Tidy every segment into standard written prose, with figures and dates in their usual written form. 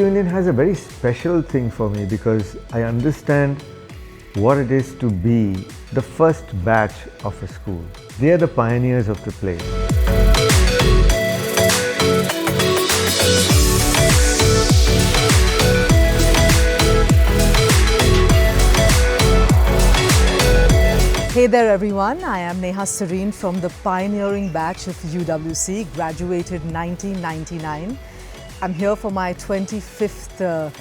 reunion has a very special thing for me because I understand what it is to be the first batch of a school. They are the pioneers of the place. Hey there everyone, I am Neha Serene from the pioneering batch of UWC, graduated 1999. I'm here for my 25th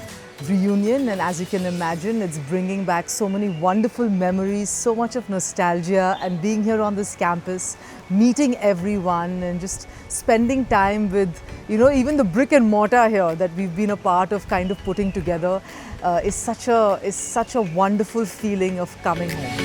reunion, and as you can imagine, it's bringing back so many wonderful memories, so much of nostalgia, and being here on this campus, meeting everyone and just spending time with, even the brick and mortar here that we've been a part of kind of putting together is such a wonderful feeling of coming home.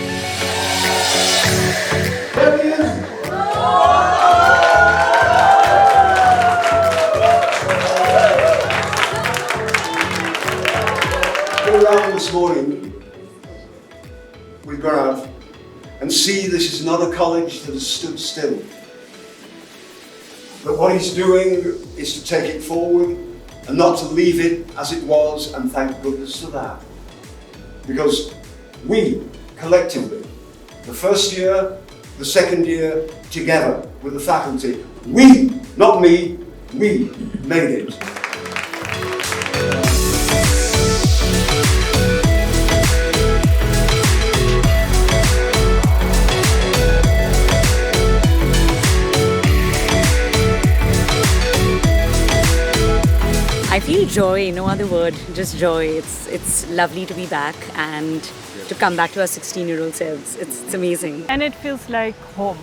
Around this morning, we've gone out and see this is not a college that has stood still. But what he's doing is to take it forward and not to leave it as it was, and thank goodness for that. Because we, collectively, the first year, the second year, together with the faculty, we, not me, we made it. I feel joy, no other word, just joy. It's lovely to be back and to come back to our 16-year-old selves. It's amazing. And it feels like home,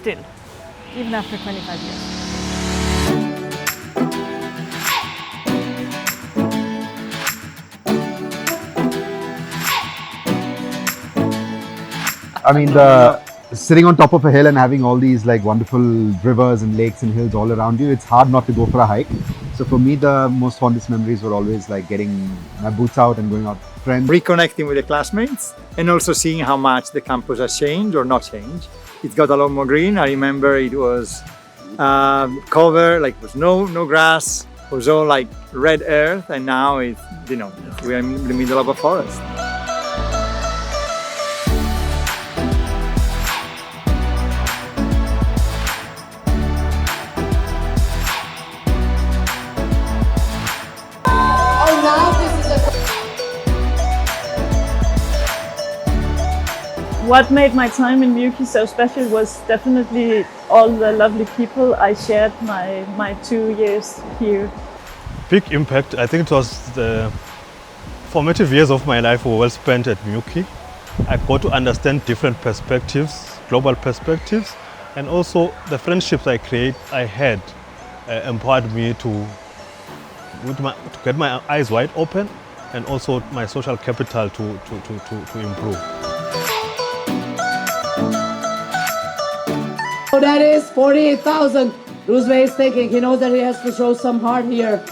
still, even after 25 years. I mean, sitting on top of a hill and having all these like wonderful rivers and lakes and hills all around you, it's hard not to go for a hike. So for me, the most fondest memories were always like getting my boots out and going out with friends. Reconnecting with the classmates and also seeing how much the campus has changed or not changed. It's got a lot more green. I remember it was covered, like there was no grass. It was all like red earth, and now it's, we're in the middle of a forest. What made my time in Mewkey so special was definitely all the lovely people I shared my 2 years here. Big impact. I think it was the formative years of my life were well spent at Mewkey. I got to understand different perspectives, global perspectives, and also the friendships I had empowered me to get my eyes wide open, and also my social capital to improve. So that is 48,000. Roosevelt is thinking he knows that he has to show some heart here.